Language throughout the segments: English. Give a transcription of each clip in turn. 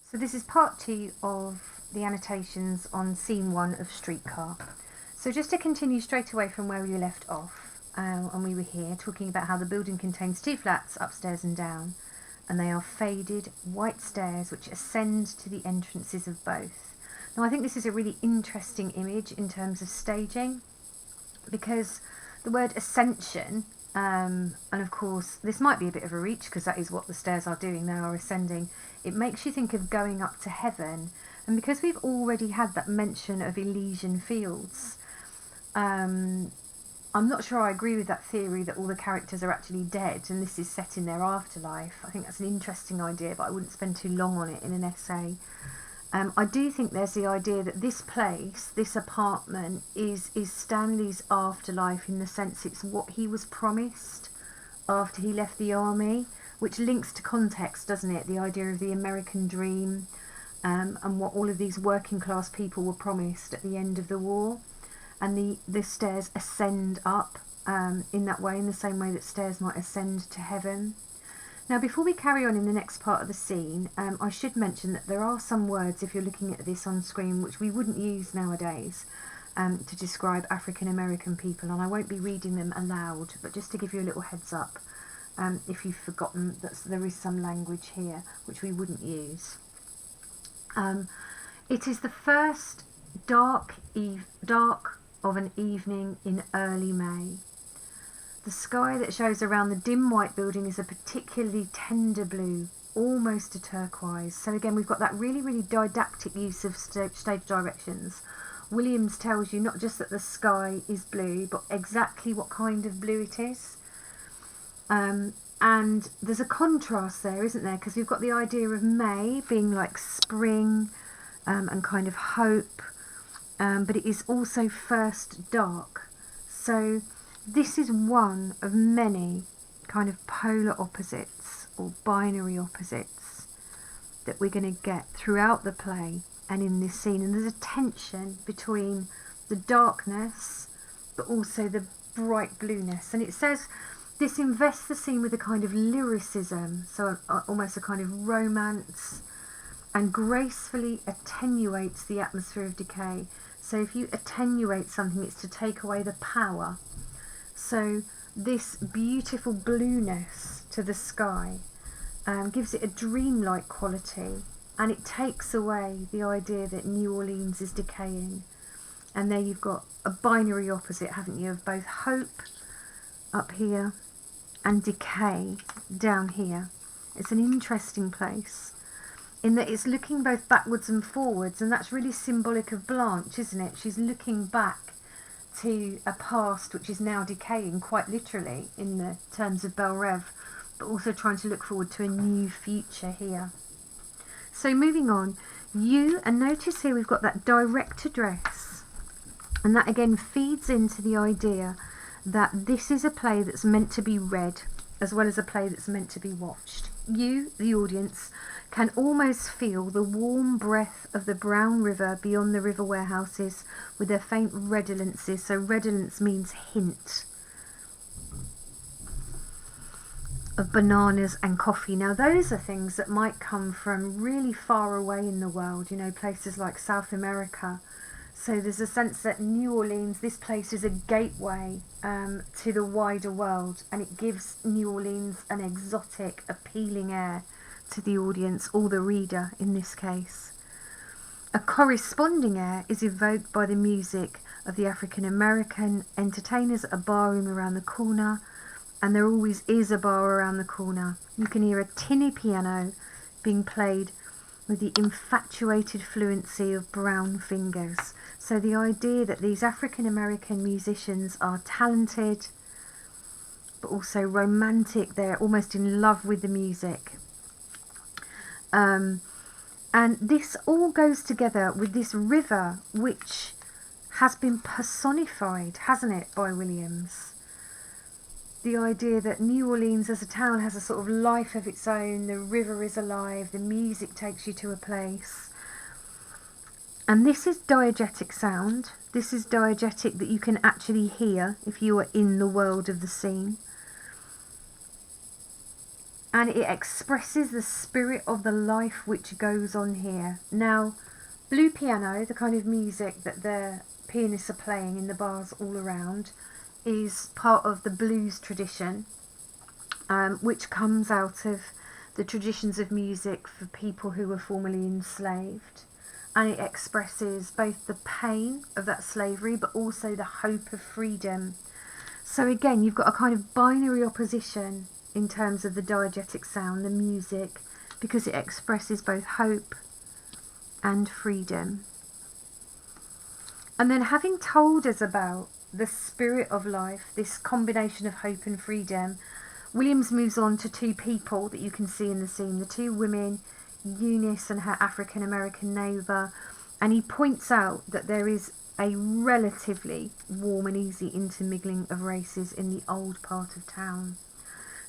So this is part 2 of the annotations on scene 1 of Streetcar. So just to continue straight away from where we left off, and we were here talking about how the building contains 2 flats, upstairs and down, and they are faded white stairs which ascend to the entrances of both. Now I think this is a really interesting image in terms of staging, because the word ascension, and of course this might be a bit of a reach because that is what the stairs are doing, they are ascending. It makes you think of going up to heaven, and because we've already had that mention of Elysian fields, I'm not sure I agree with that theory that all the characters are actually dead and this is set in their afterlife. I think that's an interesting idea, but I wouldn't spend too long on it in an essay. I do think there's the idea that this place, this apartment, is Stanley's afterlife, in the sense it's what he was promised after he left the army, which links to context, doesn't it? The idea of the American dream, and what all of these working class people were promised at the end of the war. And the stairs ascend up in that way, in the same way that stairs might ascend to heaven. Now, before we carry on in the next part of the scene, I should mention that there are some words, if you're looking at this on screen, which we wouldn't use nowadays to describe African American people, and I won't be reading them aloud, but just to give you a little heads up, if you've forgotten that there is some language here which we wouldn't use. It is the first dark of an evening in early May. The sky that shows around the dim white building is a particularly tender blue, almost a turquoise. So again, we've got that really, really didactic use of stage directions. Williams tells you not just that the sky is blue, but exactly what kind of blue it is. And there's a contrast there, isn't there? Because we've got the idea of May being like spring and kind of hope, but it is also first dark. So this is one of many kind of polar opposites or binary opposites that we're going to get throughout the play and in this scene. And there's a tension between the darkness but also the bright blueness. And it says this invests the scene with a kind of lyricism, so almost a kind of romance, and gracefully attenuates the atmosphere of decay. So if you attenuate something, it's to take away the power. So this beautiful blueness to the sky gives it a dreamlike quality, and it takes away the idea that New Orleans is decaying. And there you've got a binary opposite, haven't you, of both hope up here and decay down here. It's an interesting place in that it's looking both backwards and forwards, and that's really symbolic of Blanche, isn't it? She's looking back to a past which is now decaying, quite literally in the terms of Belle Reve, but also trying to look forward to a new future here. So moving on, and notice here we've got that direct address, and that again feeds into the idea that this is a play that's meant to be read as well as a play that's meant to be watched. You, the audience, can almost feel the warm breath of the brown river beyond the river warehouses with their faint redolence. So redolence means hint of bananas and coffee. Now those are things that might come from really far away in the world, you know, places like South America. So there's a sense that New Orleans, this place, is a gateway to the wider world, and it gives New Orleans an exotic, appealing air to the audience, or the reader in this case. A corresponding air is evoked by the music of the African American entertainers at a barroom around the corner, and there always is a bar around the corner. You can hear a tinny piano being played with the infatuated fluency of brown fingers. So the idea that these African American musicians are talented but also romantic, they're almost in love with the music. And this all goes together with this river which has been personified, hasn't it, by Williams? The idea that New Orleans as a town has a sort of life of its own, the river is alive, the music takes you to a place. And this is diegetic sound. This is diegetic that you can actually hear if you are in the world of the scene. and it expresses the spirit of the life which goes on here. Now, blue piano, the kind of music that the pianists are playing in the bars all around, is part of the blues tradition, which comes out of the traditions of music for people who were formerly enslaved. And it expresses both the pain of that slavery, but also the hope of freedom. So again, you've got a kind of binary opposition in terms of the diegetic sound, the music, because it expresses both hope and freedom. And then, having told us about the spirit of life, this combination of hope and freedom, Williams moves on to two people that you can see in the scene, the two women, Eunice and her African American neighbour, and he points out that there is a relatively warm and easy intermingling of races in the old part of town.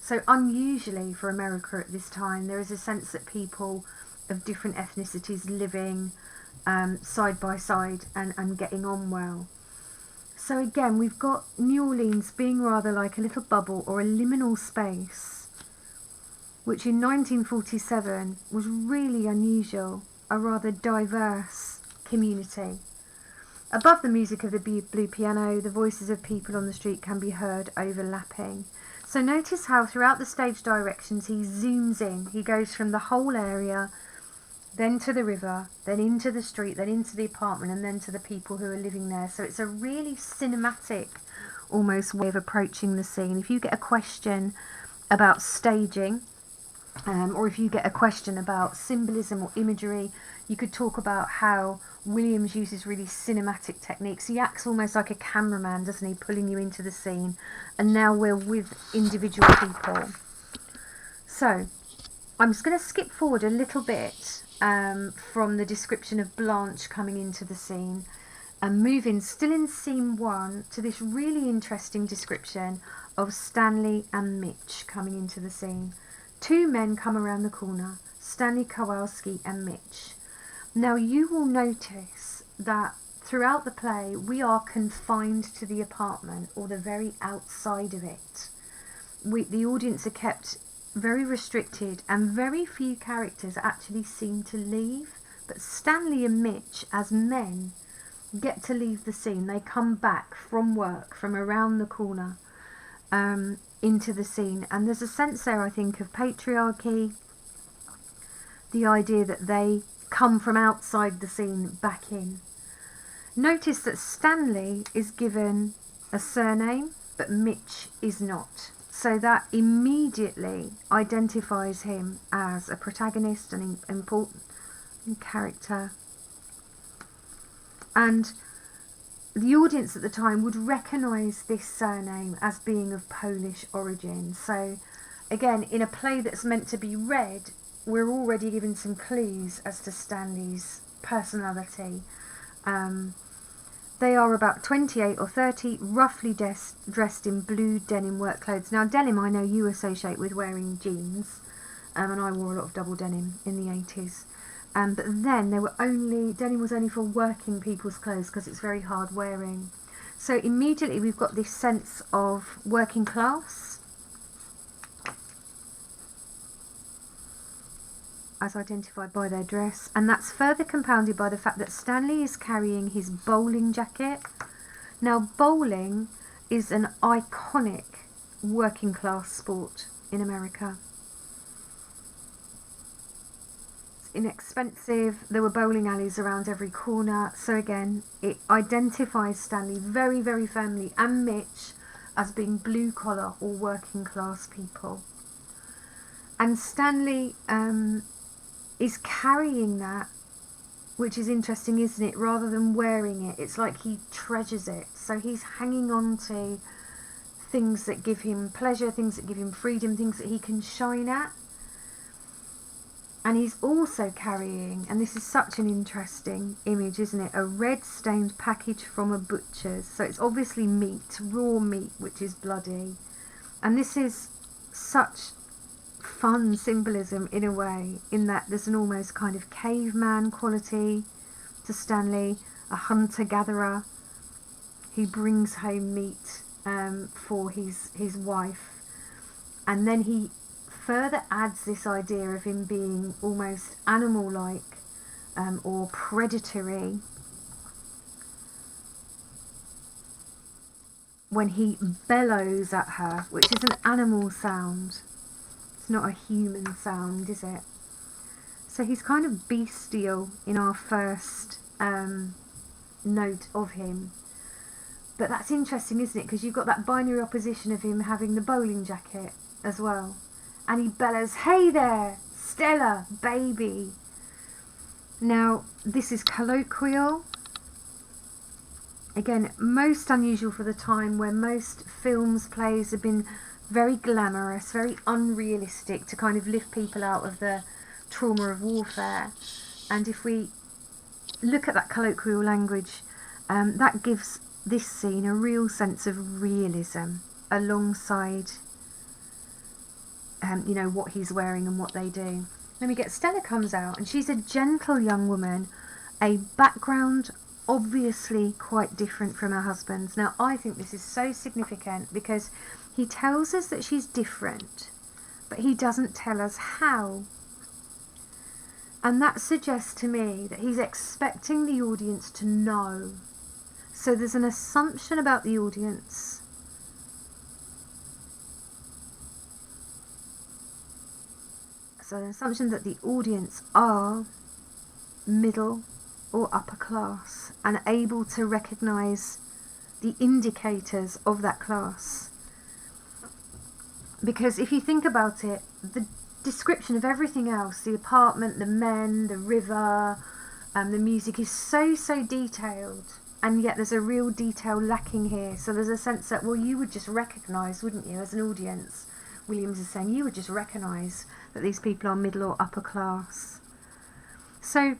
So unusually for America at this time, there is a sense that people of different ethnicities living side by side and getting on well. So again, we've got New Orleans being rather like a little bubble or a liminal space, which in 1947 was really unusual, a rather diverse community. Above the music of the blue piano, the voices of people on the street can be heard overlapping. So notice how throughout the stage directions he zooms in. He goes from the whole area, then to the river, then into the street, then into the apartment, and then to the people who are living there. So it's a really cinematic almost way of approaching the scene. If you get a question about staging, or if you get a question about symbolism or imagery, you could talk about how Williams uses really cinematic techniques. He acts almost like a cameraman, doesn't he, pulling you into the scene. And now we're with individual people. So I'm just going to skip forward a little bit from the description of Blanche coming into the scene and moving still in scene 1 to this really interesting description of Stanley and Mitch coming into the scene. Two men come around the corner, Stanley Kowalski and Mitch. Now you will notice that throughout the play we are confined to the apartment or the very outside of it. The audience are kept very restricted and very few characters actually seem to leave. But Stanley and Mitch as men get to leave the scene. They come back from work from around the corner into the scene, and there's a sense there, I think, of patriarchy, the idea that they come from outside the scene back in. Notice that Stanley is given a surname but Mitch is not, so that immediately identifies him as a protagonist, an important character, and the audience at the time would recognise this surname as being of Polish origin. So again, in a play that's meant to be read, we're already given some clues as to Stanley's personality. They are about 28 or 30, roughly dressed in blue denim work clothes. Now denim I know you associate with wearing jeans, and I wore a lot of double denim in the 80s. But then denim was only for working people's clothes because it's very hard wearing. So immediately we've got this sense of working class as identified by their dress, and that's further compounded by the fact that Stanley is carrying his bowling jacket. Now bowling is an iconic working class sport in America. Inexpensive, there were bowling alleys around every corner, so again it identifies Stanley very, very firmly and Mitch as being blue collar or working class people. And Stanley is carrying that, which is interesting, isn't it, rather than wearing it. It's like he treasures it, so he's hanging on to things that give him pleasure, things that give him freedom, things that he can shine at. And he's also carrying, and this is such an interesting image, isn't it, a red stained package from a butcher's. So it's obviously meat, raw meat, which is bloody. And this is such fun symbolism in a way, in that there's an almost kind of caveman quality to Stanley, a hunter-gatherer. He brings home meat for his wife, and then he further adds this idea of him being almost animal-like or predatory when he bellows at her, which is an animal sound. It's not a human sound, is it? So he's kind of bestial in our first note of him. But that's interesting, isn't it? Because you've got that binary opposition of him having the bowling jacket as well. And he bellows, "Hey there, Stella, baby." Now, this is colloquial. Again, most unusual for the time, where most films, plays have been very glamorous, very unrealistic, to kind of lift people out of the trauma of warfare. And if we look at that colloquial language, that gives this scene a real sense of realism alongside you know, what he's wearing and what they do. Then we get Stella comes out, and she's a gentle young woman, a background obviously quite different from her husband's. Now, I think this is so significant because he tells us that she's different, but he doesn't tell us how. And that suggests to me that he's expecting the audience to know. So there's an assumption about the audience. So an assumption that the audience are middle or upper class and able to recognise the indicators of that class. Because if you think about it, the description of everything else, the apartment, the men, the river, the music, is so detailed, and yet there's a real detail lacking here. So there's a sense that, well, you would just recognise, wouldn't you, as an audience? Williams is saying you would just recognise that these people are middle or upper class. So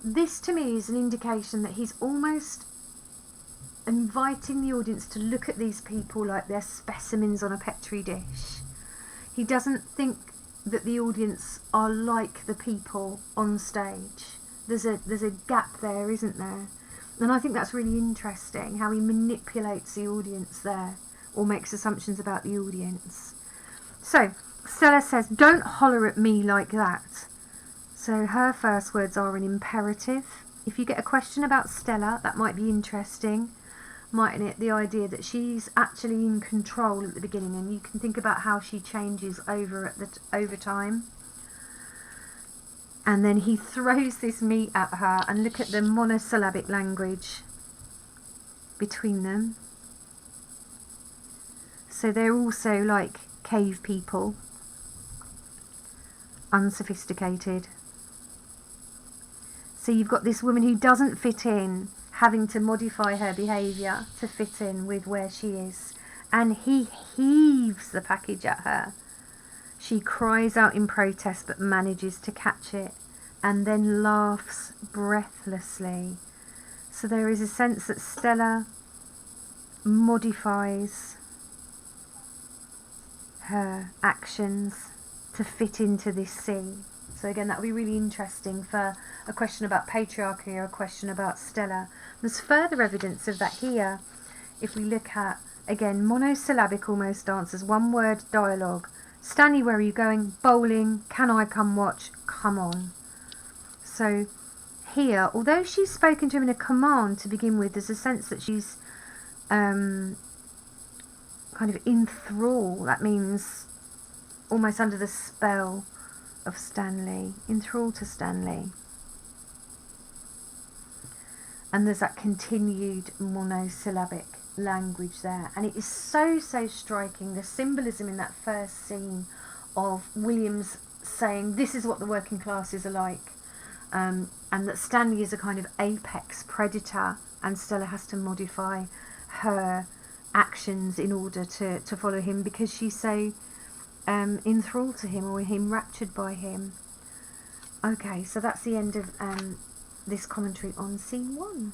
this to me is an indication that he's almost inviting the audience to look at these people like they're specimens on a petri dish. He doesn't think that the audience are like the people on stage. There's a gap there, isn't there? And I think that's really interesting, how he manipulates the audience there, or makes assumptions about the audience. So Stella says, "Don't holler at me like that." So her first words are an imperative. If you get a question about Stella, that might be interesting, mightn't it? The idea that she's actually in control at the beginning, and you can think about how she changes over time. And then he throws this meat at her, and look at the monosyllabic language between them. So they're also like cave people, unsophisticated. So you've got this woman who doesn't fit in, having to modify her behaviour to fit in with where she is, and he heaves the package at her. She cries out in protest but manages to catch it, and then laughs breathlessly. So there is a sense that Stella modifies her actions to fit into this scene. So again, that would be really interesting for a question about patriarchy or a question about Stella. There's further evidence of that here. If we look at, again, monosyllabic almost answers, one word dialogue. "Stanley, where are you going?" "Bowling." "Can I come watch?" "Come on." So here, although she's spoken to him in a command to begin with, there's a sense that she's kind of in thrall. That means almost under the spell of Stanley, in thrall to Stanley. And there's that continued monosyllabic language there, and it is so striking, the symbolism in that first scene of Williams saying this is what the working classes are like, and that Stanley is a kind of apex predator, and Stella has to modify her actions in order to follow him because she's so enthralled to him, or him raptured by him. Okay, so that's the end of this commentary on scene 1.